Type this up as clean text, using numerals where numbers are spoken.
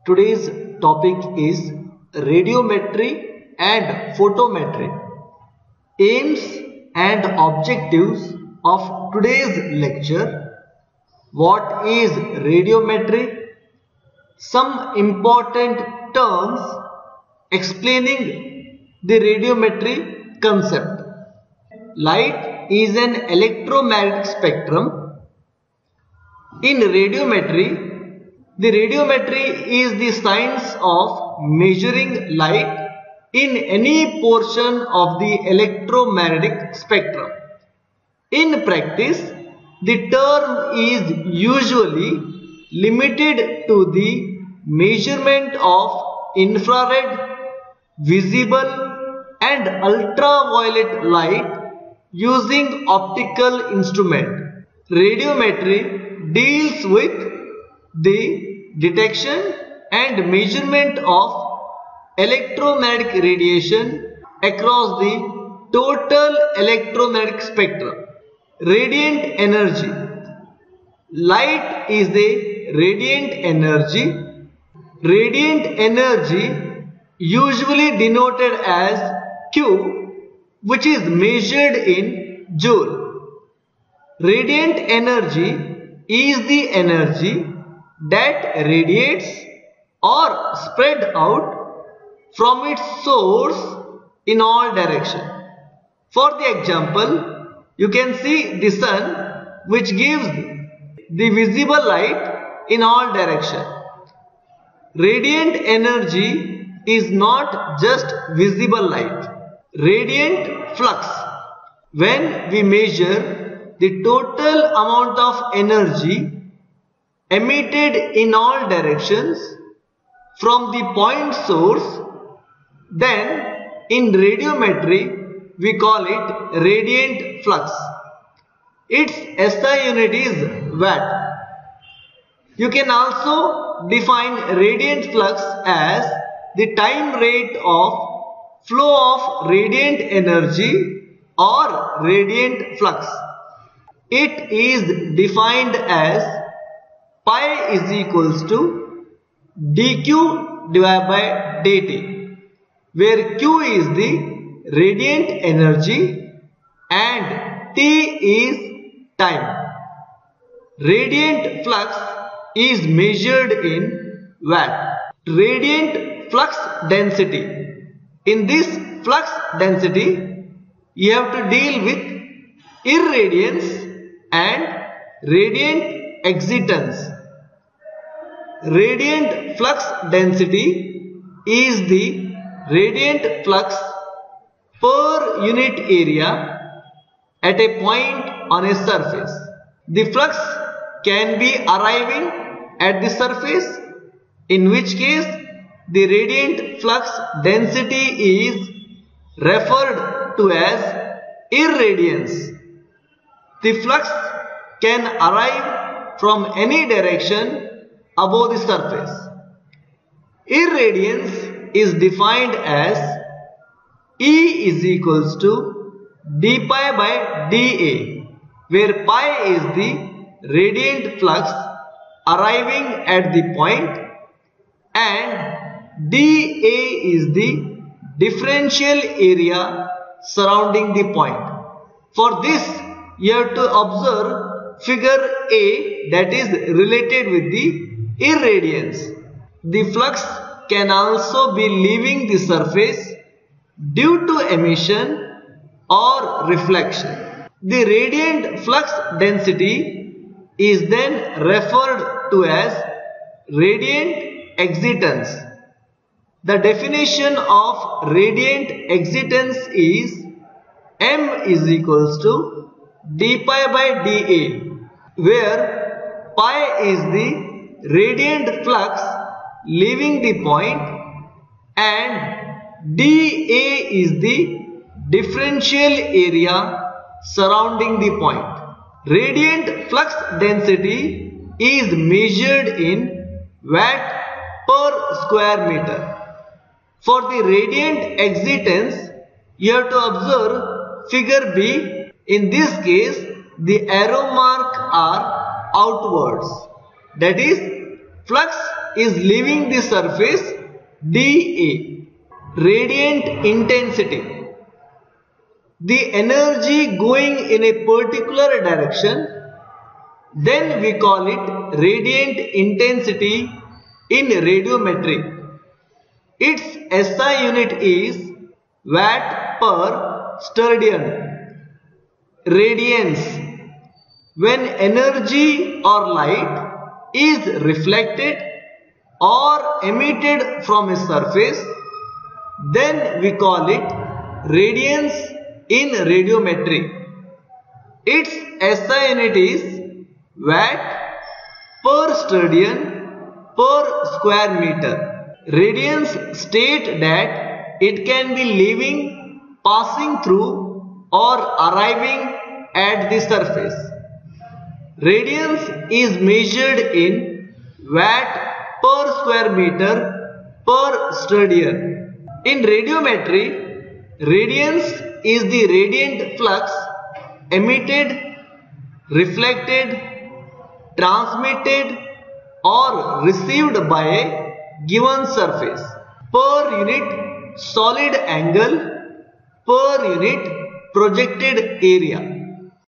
Today's topic is radiometry and photometry. Aims and objectives of today's lecture. What is radiometry? Some important terms explaining the radiometry concept. Light is an electromagnetic spectrum. In radiometry, the radiometry is the science of measuring light in any portion of the electromagnetic spectrum. In practice, the term is usually limited to the measurement of infrared, visible and ultraviolet light using optical instrument. Radiometry deals with the detection and measurement of electromagnetic radiation across the total electromagnetic spectrum. Radiant energy. Light is a radiant energy. Radiant energy usually denoted as Q, which is measured in joule. Radiant energy is the energy that radiates or spread out from its source in all directions. For the example, you can see the sun, which gives the visible light in all directions. Radiant energy is not just visible light. Radiant flux. When we measure the total amount of energy emitted in all directions from the point source, then in radiometry we call it radiant flux. Its SI unit is watt. You can also define radiant flux as the time rate of flow of radiant energy or radiant flux. It is defined as pi is equals to dq divided by dt, where q is the radiant energy and t is time. Radiant flux is measured in watt. Radiant flux density. In this flux density, you have to deal with irradiance and radiant excitance. Radiant flux density is the radiant flux per unit area at a point on a surface. The flux can be arriving at the surface, in which case the radiant flux density is referred to as irradiance. The flux can arrive from any direction above the surface. Irradiance is defined as E is equals to d pi by dA, where pi is the radiant flux arriving at the point and dA is the differential area surrounding the point. For this, you have to observe figure A, that is related with the irradiance. The flux can also be leaving the surface due to emission or reflection. The radiant flux density is then referred to as radiant excitance. The definition of radiant excitance is M is equals to d pi by dA, where pi is the radiant flux leaving the point and dA is the differential area surrounding the point. Radiant flux density is measured in watt per square meter. For the radiant excitance, you have to observe figure B. In this case, the arrow mark are outwards. That is, flux is leaving the surface dA. Radiant intensity. The energy going in a particular direction, then we call it radiant intensity in radiometry. Its SI unit is watt per sterdian. Radiance. When energy or light is reflected or emitted from a surface, then we call it radiance in radiometry. Its SI unit is watt per sterdian per square meter. Radiance state that it can be leaving, passing through or arriving at the surface. Radiance is measured in watt per square meter per sterdian. In radiometry, radiance is the radiant flux emitted, reflected, transmitted or received by a given surface per unit solid angle per unit projected area.